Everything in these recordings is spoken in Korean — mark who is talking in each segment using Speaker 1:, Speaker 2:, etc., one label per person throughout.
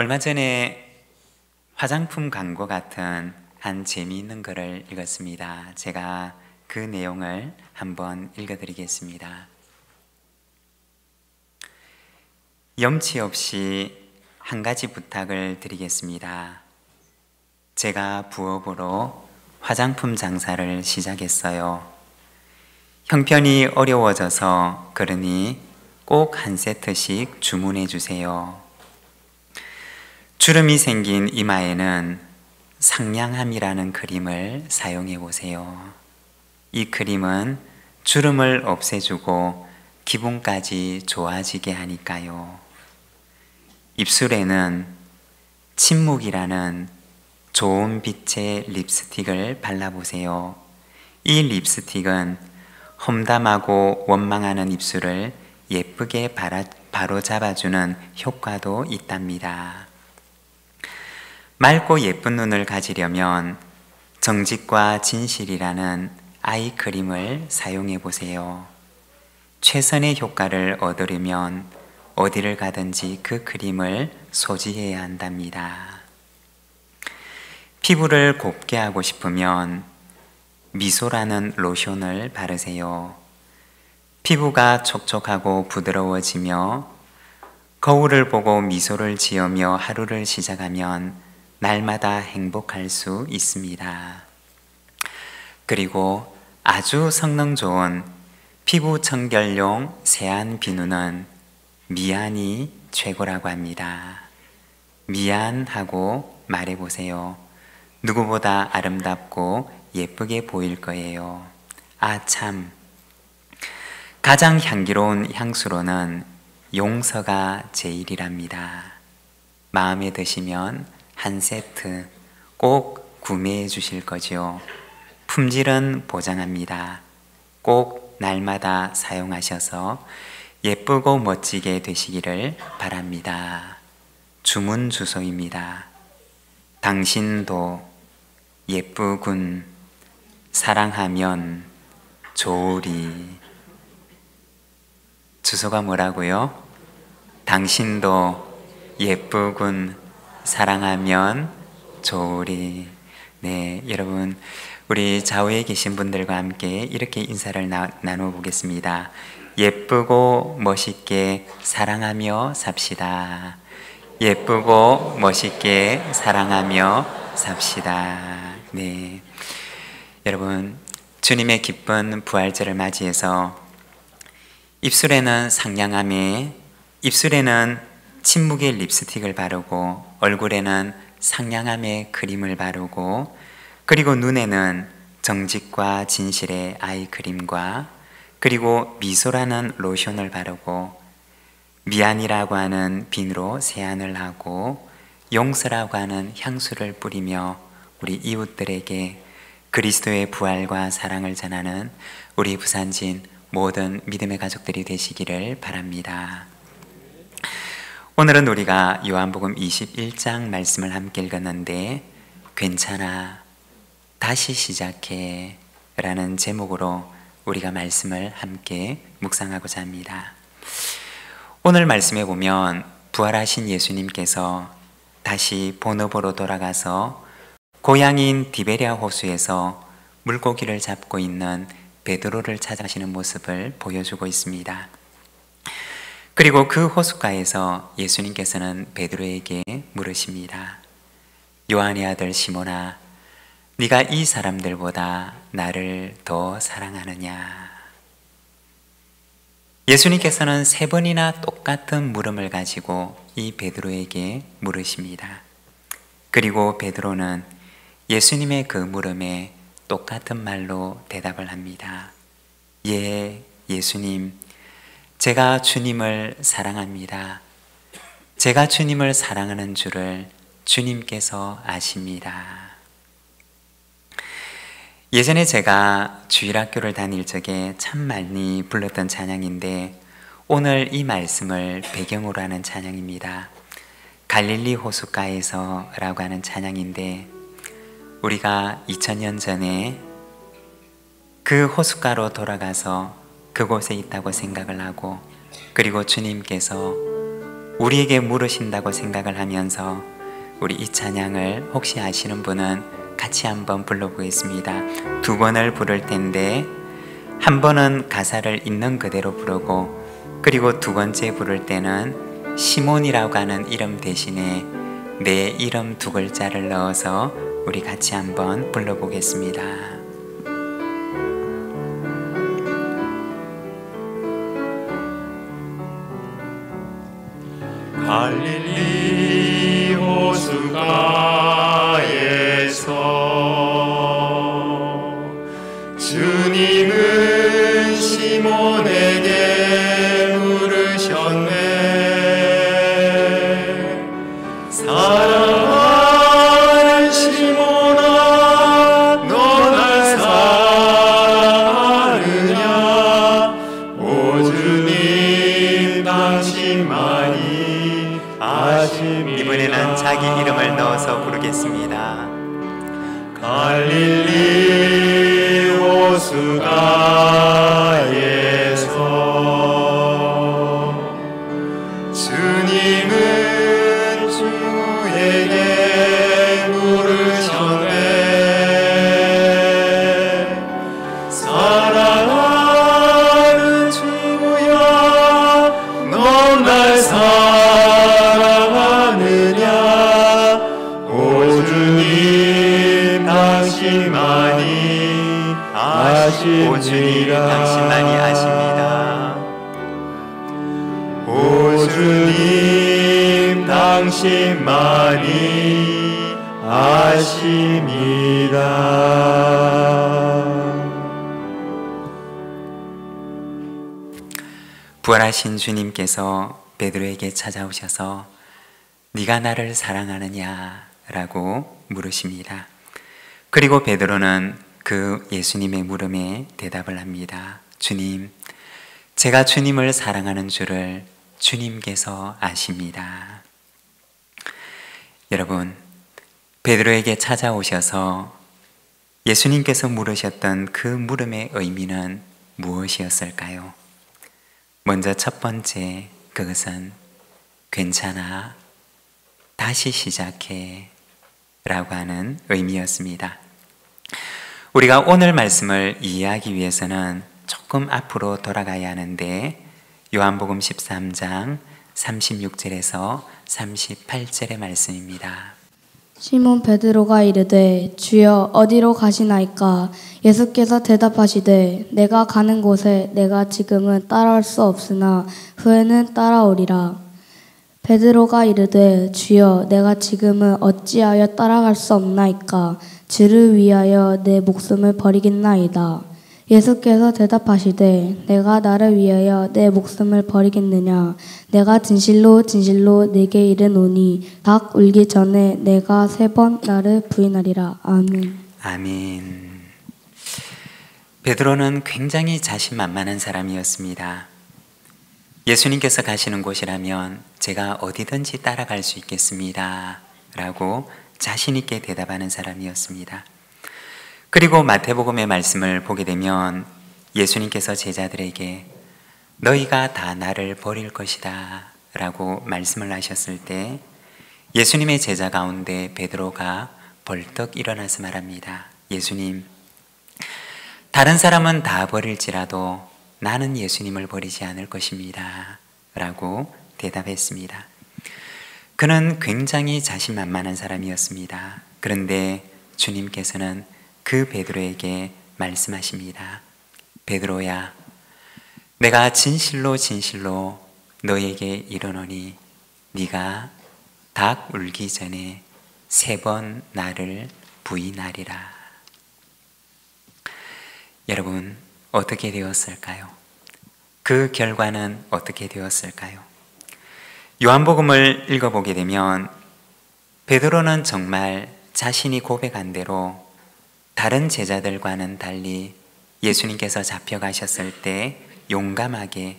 Speaker 1: 얼마 전에 화장품 광고 같은 한 재미있는 글을 읽었습니다. 제가 그 내용을 한번 읽어드리겠습니다. 염치 없이 한 가지 부탁을 드리겠습니다. 제가 부업으로 화장품 장사를 시작했어요. 형편이 어려워져서 그러니 꼭 한 세트씩 주문해 주세요. 주름이 생긴 이마에는 상냥함이라는 크림을 사용해 보세요. 이 크림은 주름을 없애주고 기분까지 좋아지게 하니까요. 입술에는 침묵이라는 좋은 빛의 립스틱을 발라보세요. 이 립스틱은 험담하고 원망하는 입술을 예쁘게 바로잡아주는 효과도 있답니다. 맑고 예쁜 눈을 가지려면 정직과 진실이라는 아이크림을 사용해 보세요. 최선의 효과를 얻으려면 어디를 가든지 그 크림을 소지해야 한답니다. 피부를 곱게 하고 싶으면 미소라는 로션을 바르세요. 피부가 촉촉하고 부드러워지며 거울을 보고 미소를 지으며 하루를 시작하면 날마다 행복할 수 있습니다. 그리고 아주 성능 좋은 피부 청결용 세안 비누는 미안이 최고라고 합니다. 미안하고 말해보세요. 누구보다 아름답고 예쁘게 보일 거예요. 아, 참. 가장 향기로운 향수로는 용서가 제일이랍니다. 마음에 드시면 한 세트 꼭 구매해 주실 거죠. 품질은 보장합니다. 꼭 날마다 사용하셔서 예쁘고 멋지게 되시기를 바랍니다. 주문 주소입니다. 당신도 예쁘군. 사랑하면 좋으리. 주소가 뭐라고요? 당신도 예쁘군. 사랑하면 좋으리. 네, 여러분, 우리 좌우에 계신 분들과 함께 이렇게 인사를 나눠 보겠습니다. 예쁘고 멋있게 사랑하며 삽시다. 예쁘고 멋있게 사랑하며 삽시다. 네, 여러분, 주님의 기쁜 부활절을 맞이해서 입술에는 상냥함에, 입술에는 침묵의 립스틱을 바르고 얼굴에는 상냥함의 크림을 바르고 그리고 눈에는 정직과 진실의 아이크림과 그리고 미소라는 로션을 바르고 미안이라고 하는 비누로 세안을 하고 용서라고 하는 향수를 뿌리며 우리 이웃들에게 그리스도의 부활과 사랑을 전하는 우리 부산진 모든 믿음의 가족들이 되시기를 바랍니다. 오늘은 우리가 요한복음 21장 말씀을 함께 읽었는데 괜찮아, 다시 시작해 라는 제목으로 우리가 말씀을 함께 묵상하고자 합니다. 오늘 말씀에 보면 부활하신 예수님께서 다시 본업으로 돌아가서 고향인 디베랴 호수에서 물고기를 잡고 있는 베드로를 찾아가시는 모습을 보여주고 있습니다. 그리고 그 호숫가에서 예수님께서는 베드로에게 물으십니다. 요한의 아들 시몬아, 네가 이 사람들보다 나를 더 사랑하느냐? 예수님께서는 3번이나 똑같은 물음을 가지고 이 베드로에게 물으십니다. 그리고 베드로는 예수님의 그 물음에 똑같은 말로 대답을 합니다. 예, 예수님, 제가 주님을 사랑합니다. 제가 주님을 사랑하는 줄을 주님께서 아십니다. 예전에 제가 주일학교를 다닐 적에 참 많이 불렀던 찬양인데 오늘 이 말씀을 배경으로 하는 찬양입니다. 갈릴리 호숫가에서 라고 하는 찬양인데 우리가 2000년 전에 그 호숫가로 돌아가서 그곳에 있다고 생각을 하고 그리고 주님께서 우리에게 물으신다고 생각을 하면서 우리 이 찬양을 혹시 아시는 분은 같이 한번 불러보겠습니다. 두 번을 부를 텐데 한 번은 가사를 있는 그대로 부르고, 그리고 두 번째 부를 때는 시몬이라고 하는 이름 대신에 내 이름 두 글자를 넣어서 우리 같이 한번 불러보겠습니다.
Speaker 2: 갈릴리 호수가에서 주님은 시몬에게 물으셨네. 사랑하는 시몬아, 너 날 사랑하느냐? 오 주님, 당신만이 아십니다.
Speaker 1: 이번에는 자기 이름을 넣어서 부르겠습니다.
Speaker 2: 갈릴리 호수가에서 주님은 주에게 물으셨네. 사랑하는 주야, 너 날 사랑하느냐? 오 주님, 당신만이 아십니다.
Speaker 1: 오 주님, 당신만이 아십니다.
Speaker 2: 오 주님, 당신만이 아십니다.
Speaker 1: 부활하신 주님께서 베드로에게 찾아오셔서 네가 나를 사랑하느냐? 라고 물으십니다. 그리고 베드로는 그 예수님의 물음에 대답을 합니다. 주님, 제가 주님을 사랑하는 줄을 주님께서 아십니다. 여러분, 베드로에게 찾아오셔서 예수님께서 물으셨던 그 물음의 의미는 무엇이었을까요? 먼저 첫 번째, 그것은 괜찮아, 다시 시작해 라고 하는 의미였습니다. 우리가 오늘 말씀을 이해하기 위해서는 조금 앞으로 돌아가야 하는데, 요한복음 13장 36절에서 38절의 말씀입니다.
Speaker 3: 시몬 베드로가 이르되 주여 어디로 가시나이까? 예수께서 대답하시되 내가 가는 곳에 내가 지금은 따라올 수 없으나 후에는 따라오리라. 베드로가 이르되 주여 내가 지금은 어찌하여 따라갈 수 없나이까? 주를 위하여 내 목숨을 버리겠나이다. 예수께서 대답하시되 내가 나를 위하여 내 목숨을 버리겠느냐? 내가 진실로 진실로 내게 이르노니 닭 울기 전에 내가 3번 나를 부인하리라. 아멘.
Speaker 1: 아멘. 베드로는 굉장히 자신만만한 사람이었습니다. 예수님께서 가시는 곳이라면 제가 어디든지 따라갈 수 있겠습니다 라고 자신 있게 대답하는 사람이었습니다. 그리고 마태복음의 말씀을 보게 되면 예수님께서 제자들에게 너희가 다 나를 버릴 것이다 라고 말씀을 하셨을 때 예수님의 제자 가운데 베드로가 벌떡 일어나서 말합니다. 예수님, 다른 사람은 다 버릴지라도 나는 예수님을 버리지 않을 것입니다 라고 대답했습니다. 그는 굉장히 자신만만한 사람이었습니다. 그런데 주님께서는 그 베드로에게 말씀하십니다. 베드로야, 내가 진실로 진실로 너에게 이르노니 네가 닭 울기 전에 3번 나를 부인하리라. 여러분, 어떻게 되었을까요? 그 결과는 어떻게 되었을까요? 요한복음을 읽어보게 되면 베드로는 정말 자신이 고백한 대로 다른 제자들과는 달리 예수님께서 잡혀가셨을 때 용감하게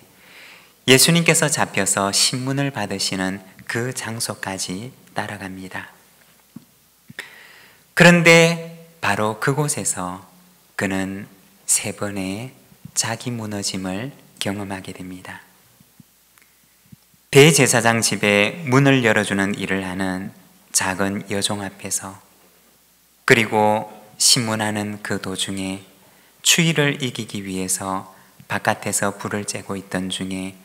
Speaker 1: 예수님께서 잡혀서 신문을 받으시는 그 장소까지 따라갑니다. 그런데 바로 그곳에서 그는 3번의 자기 무너짐을 경험하게 됩니다. 대제사장 집에 문을 열어주는 일을 하는 작은 여종 앞에서, 그리고 신문하는 그 도중에 추위를 이기기 위해서 바깥에서 불을 쬐고 있던 중에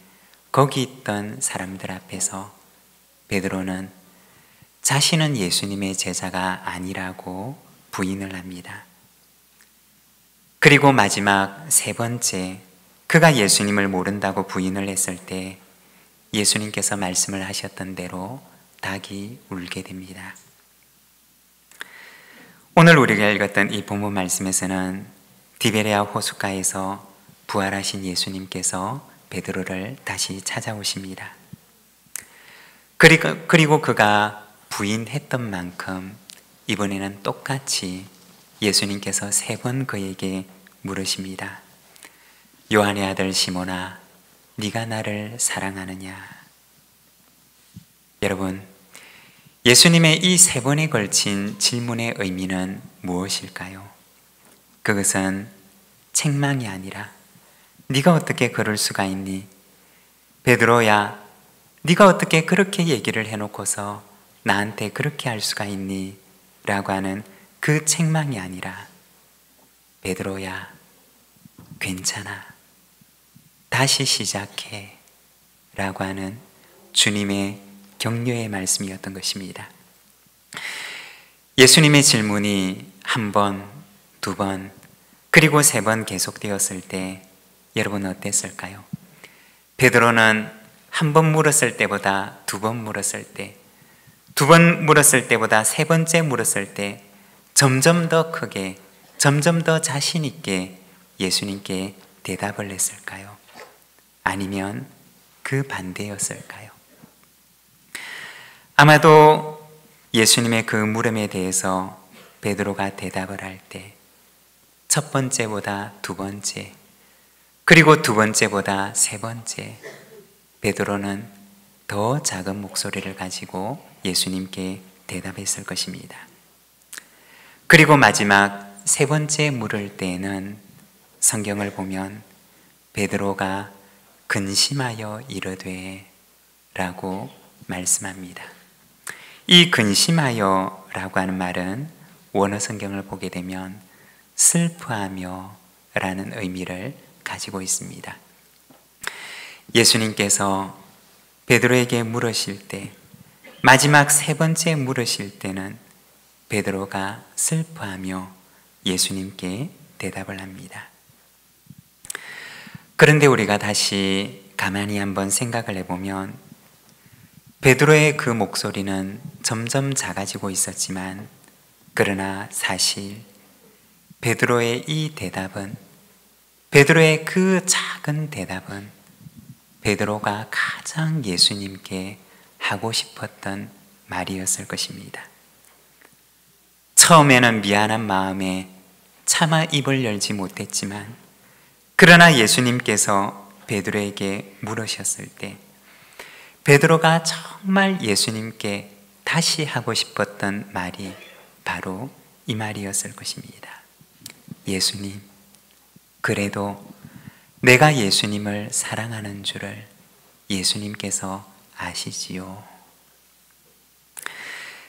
Speaker 1: 거기 있던 사람들 앞에서 베드로는 자신은 예수님의 제자가 아니라고 부인을 합니다. 그리고 마지막 세 번째, 그가 예수님을 모른다고 부인을 했을 때 예수님께서 말씀을 하셨던 대로 닭이 울게 됩니다. 오늘 우리가 읽었던 이 본문 말씀에서는 디베레아 호숫가에서 부활하신 예수님께서 베드로를 다시 찾아오십니다. 그리고 그가 부인했던 만큼 이번에는 똑같이 예수님께서 세 번 그에게 물으십니다. 요한의 아들 시몬아, 네가 나를 사랑하느냐? 여러분, 예수님의 이 세 번에 걸친 질문의 의미는 무엇일까요? 그것은 책망이 아니라 네가 어떻게 그럴 수가 있니? 베드로야, 네가 어떻게 그렇게 얘기를 해놓고서 나한테 그렇게 할 수가 있니? 라고 하는 그 책망이 아니라 베드로야, 괜찮아, 다시 시작해 라고 하는 주님의 격려의 말씀이었던 것입니다. 예수님의 질문이 한 번, 두 번, 그리고 세 번 계속되었을 때 여러분 어땠을까요? 베드로는 한 번 물었을 때보다 두 번 물었을 때, 두 번 물었을 때보다 세 번째 물었을 때 점점 더 크게, 점점 더 자신 있게 예수님께 대답을 했을까요? 아니면 그 반대였을까요? 아마도 예수님의 그 물음에 대해서 베드로가 대답을 할 때 첫 번째보다 두 번째, 그리고 두 번째보다 세 번째, 베드로는 더 작은 목소리를 가지고 예수님께 대답했을 것입니다. 그리고 마지막 세 번째 물을 때에는 성경을 보면 베드로가 근심하여 이르되 라고 말씀합니다. 이 근심하여 라고 하는 말은 원어 성경을 보게 되면 슬퍼하며 라는 의미를 가지고 있습니다. 예수님께서 베드로에게 물으실 때, 마지막 세 번째 물으실 때는 베드로가 슬퍼하며 예수님께 대답을 합니다. 그런데 우리가 다시 가만히 한번 생각을 해보면 베드로의 그 목소리는 점점 작아지고 있었지만, 그러나 사실 베드로의 이 대답은, 베드로의 그 작은 대답은 베드로가 가장 예수님께 하고 싶었던 말이었을 것입니다. 처음에는 미안한 마음에 차마 입을 열지 못했지만, 그러나 예수님께서 베드로에게 물으셨을 때 베드로가 정말 예수님께 다시 하고 싶었던 말이 바로 이 말이었을 것입니다. 예수님, 그래도 내가 예수님을 사랑하는 줄을 예수님께서 아시지요.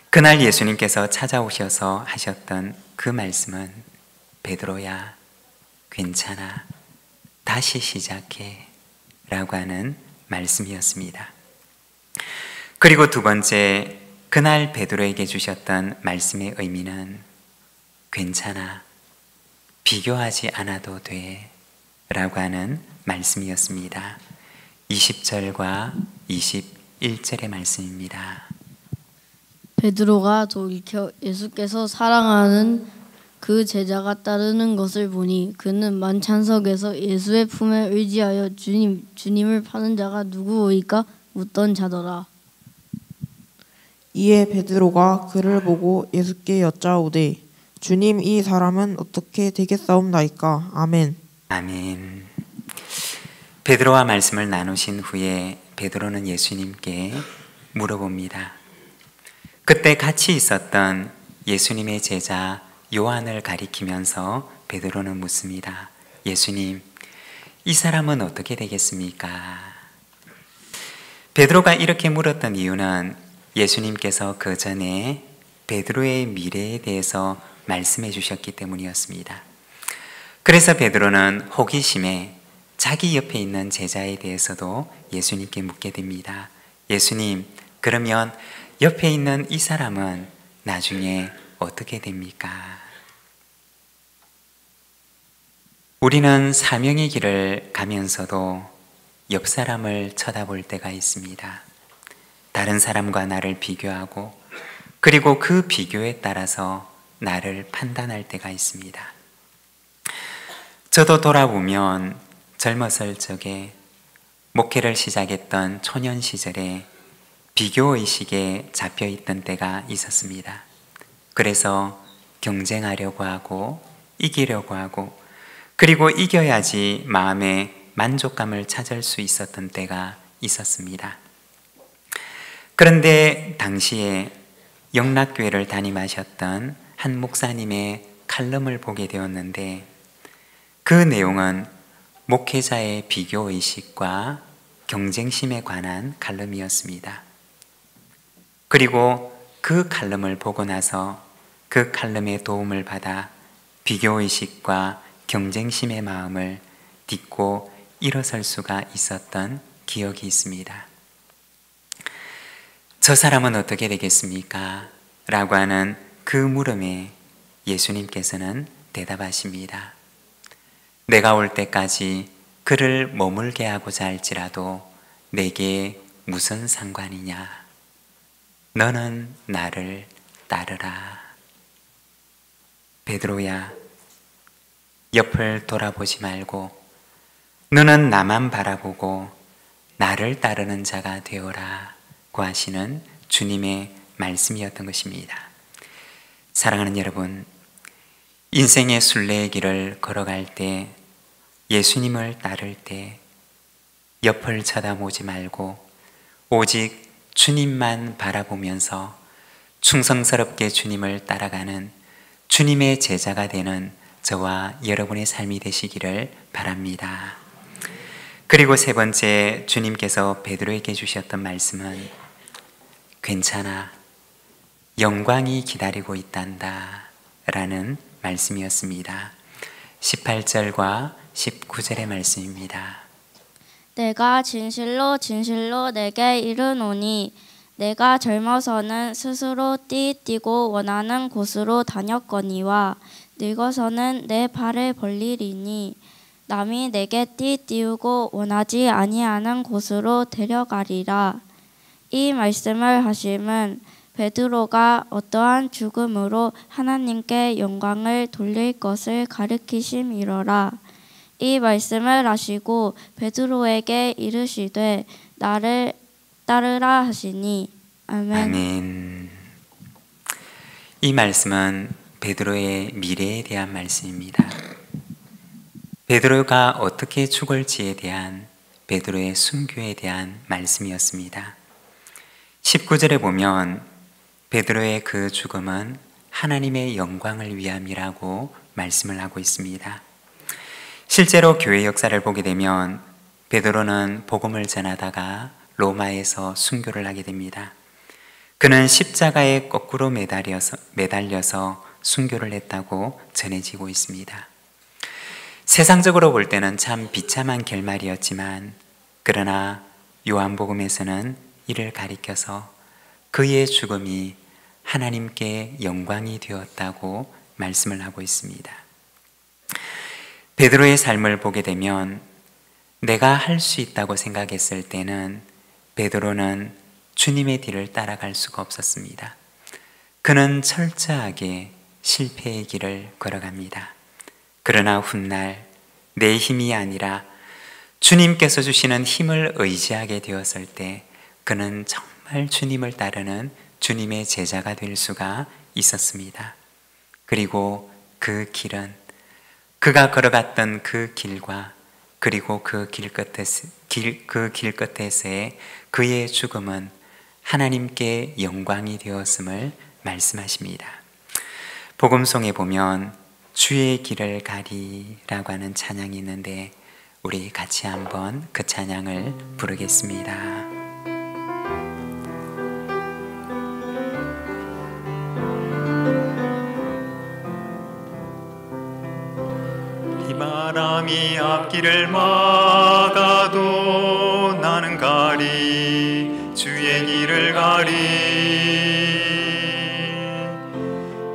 Speaker 1: 그날 예수님께서 찾아오셔서 하셨던 그 말씀은 베드로야, 괜찮아, 다시 시작해 라고 하는 말씀이었습니다. 그리고 두 번째, 그날 베드로에게 주셨던 말씀의 의미는 괜찮아, 비교하지 않아도 돼 라고 하는 말씀이었습니다. 20절과 21절의 말씀입니다.
Speaker 4: 베드로가 돌이켜 예수께서 사랑하는 그 제자가 따르는 것을 보니 그는 만찬석에서 예수의 품에 의지하여 주님을 파는 자가 누구오이까 묻던 자더라.
Speaker 5: 이에 베드로가 그를 보고 예수께 여짜오되 주님, 이 사람은 어떻게 되겠사옵나이까? 아멘.
Speaker 1: 아멘. 베드로와 말씀을 나누신 후에 베드로는 예수님께 물어봅니다. 그때 같이 있었던 예수님의 제자 요한을 가리키면서 베드로는 묻습니다. 예수님, 이 사람은 어떻게 되겠습니까? 베드로가 이렇게 물었던 이유는 예수님께서 그 전에 베드로의 미래에 대해서 말씀해 주셨기 때문이었습니다. 그래서 베드로는 호기심에 자기 옆에 있는 제자에 대해서도 예수님께 묻게 됩니다. 예수님, 그러면 옆에 있는 이 사람은 나중에 어떻게 됩니까? 우리는 사명의 길을 가면서도 옆 사람을 쳐다볼 때가 있습니다. 다른 사람과 나를 비교하고 그리고 그 비교에 따라서 나를 판단할 때가 있습니다. 저도 돌아보면 젊었을 적에 목회를 시작했던 초년 시절에 비교의식에 잡혀있던 때가 있었습니다. 그래서 경쟁하려고 하고 이기려고 하고 그리고 이겨야지 마음에 만족감을 찾을 수 있었던 때가 있었습니다. 그런데 당시에 영락교회를 담임하셨던 한 목사님의 칼럼을 보게 되었는데 그 내용은 목회자의 비교의식과 경쟁심에 관한 칼럼이었습니다. 그리고 그 칼럼을 보고 나서 그 칼럼의 도움을 받아 비교의식과 경쟁심의 마음을 딛고 일어설 수가 있었던 기억이 있습니다. 저 사람은 어떻게 되겠습니까? 라고 하는 그 물음에 예수님께서는 대답하십니다. 내가 올 때까지 그를 머물게 하고자 할지라도 내게 무슨 상관이냐? 너는 나를 따르라. 베드로야, 옆을 돌아보지 말고 너는 나만 바라보고 나를 따르는 자가 되어라 고 하시는 주님의 말씀이었던 것입니다. 사랑하는 여러분, 인생의 순례의 길을 걸어갈 때 예수님을 따를 때 옆을 쳐다보지 말고 오직 주님만 바라보면서 충성스럽게 주님을 따라가는 주님의 제자가 되는 저와 여러분의 삶이 되시기를 바랍니다. 그리고 세 번째, 주님께서 베드로에게 주셨던 말씀은 괜찮아, 영광이 기다리고 있단다 라는 말씀이었습니다. 18절과 19절의 말씀입니다.
Speaker 6: 내가 진실로 진실로 내게 이르노니 내가 젊어서는 스스로 띠띠고 원하는 곳으로 다녔거니와 늙어서는 내 발을 벌리리니 남이 내게 띠띠우고 원하지 아니하는 곳으로 데려가리라. 이 말씀을 하심은 베드로가 어떠한 죽음으로 하나님께 영광을 돌릴 것을 가르치심이로라. 이 말씀을 하시고 베드로에게 이르시되 나를 따르라 하시니. 아멘.
Speaker 1: 아멘. 이 말씀은 베드로의 미래에 대한 말씀입니다. 베드로가 어떻게 죽을지에 대한 베드로의 순교에 대한 말씀이었습니다. 19절에 보면 베드로의 그 죽음은 하나님의 영광을 위함이라고 말씀을 하고 있습니다. 실제로 교회 역사를 보게 되면 베드로는 복음을 전하다가 로마에서 순교를 하게 됩니다. 그는 십자가에 거꾸로 매달려서 순교를 했다고 전해지고 있습니다. 세상적으로 볼 때는 참 비참한 결말이었지만 그러나 요한복음에서는 이를 가리켜서 그의 죽음이 하나님께 영광이 되었다고 말씀을 하고 있습니다. 베드로의 삶을 보게 되면 내가 할 수 있다고 생각했을 때는 베드로는 주님의 뒤를 따라갈 수가 없었습니다. 그는 철저하게 실패의 길을 걸어갑니다. 그러나 훗날 내 힘이 아니라 주님께서 주시는 힘을 의지하게 되었을 때 그는 정말 주님을 따르는 주님의 제자가 될 수가 있었습니다. 그리고 그 길은 그가 걸어갔던 그 길과 그리고 그 길 끝에서의 그의 죽음은 하나님께 영광이 되었음을 말씀하십니다. 복음송에 보면 주의 길을 가리라고 하는 찬양이 있는데 우리 같이 한번 그 찬양을 부르겠습니다.
Speaker 2: 앞길을 막아도 나는 가리 주의 길을 가리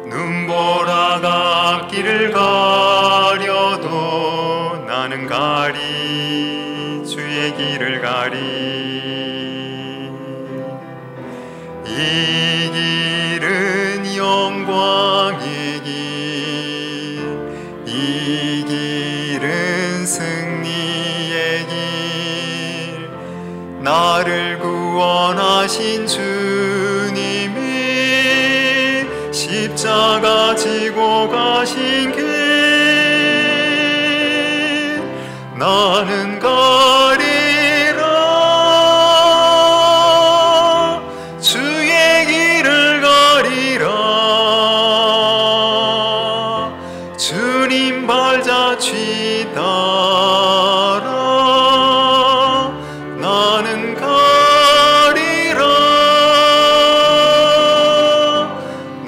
Speaker 2: 눈보라가 앞길을 가려도 나는 가리 주의 길을 가리 이 길은 영광의 길 이 길은 승리의 길 나를 구원하신 주님이 십자가 지고 가신 길 나는 가리라 주의 길을 가리라 주님 발자취 따라 나는 가리라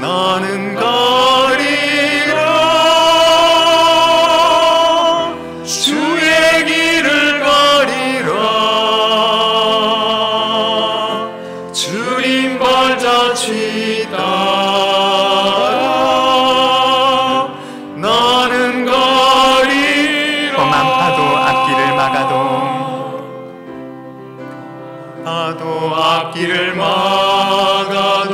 Speaker 2: 나는 가리라 주의 길을 가리라 주님 발자취 따라 나는 가리라
Speaker 1: 험한 파도 앞길을 막아도
Speaker 2: 파도 앞길을 막아도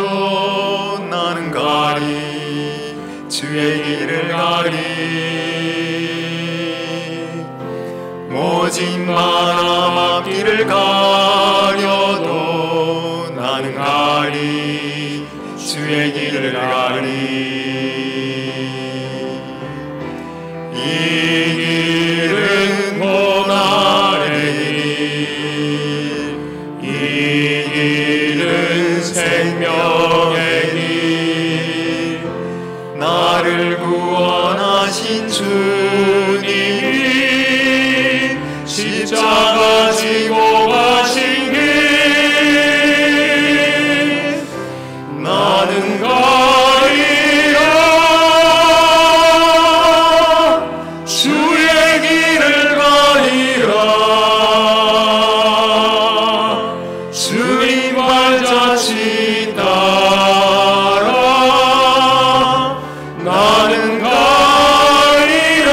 Speaker 2: 나는 가리 주의 길을 가리 모진 바람 앞길을 가려도 나는 가리 주의 길을 가리 이 길은 고난의 길, 이 길은 생명의 길, 나를 구원하신 주님이 십자가 지고 가신 길, 나는 가리라 주의 길을 가리라 주님 발자취 따라 나는 가리라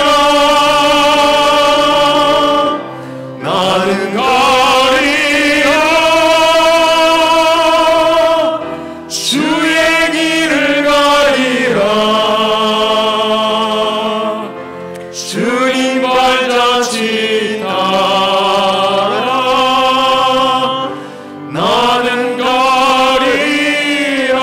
Speaker 2: 나는 가리라 주의 길을 가리라 주님 발자취 따라 나는 가리라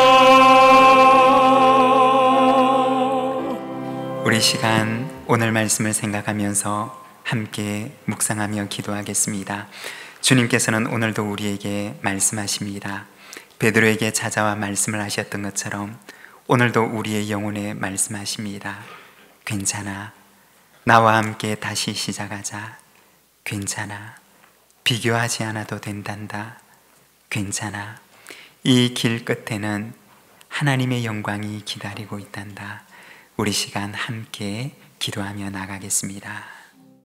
Speaker 1: 우리 시간 오늘 말씀을 생각하면서 함께 묵상하며 기도하겠습니다. 주님께서는 오늘도 우리에게 말씀하십니다. 베드로에게 찾아와 말씀을 하셨던 것처럼 오늘도 우리의 영혼에 말씀하십니다. 괜찮아. 나와 함께 다시 시작하자. 괜찮아. 비교하지 않아도 된단다. 괜찮아. 이 길 끝에는 하나님의 영광이 기다리고 있단다. 우리 시간 함께 기도하며 나가겠습니다.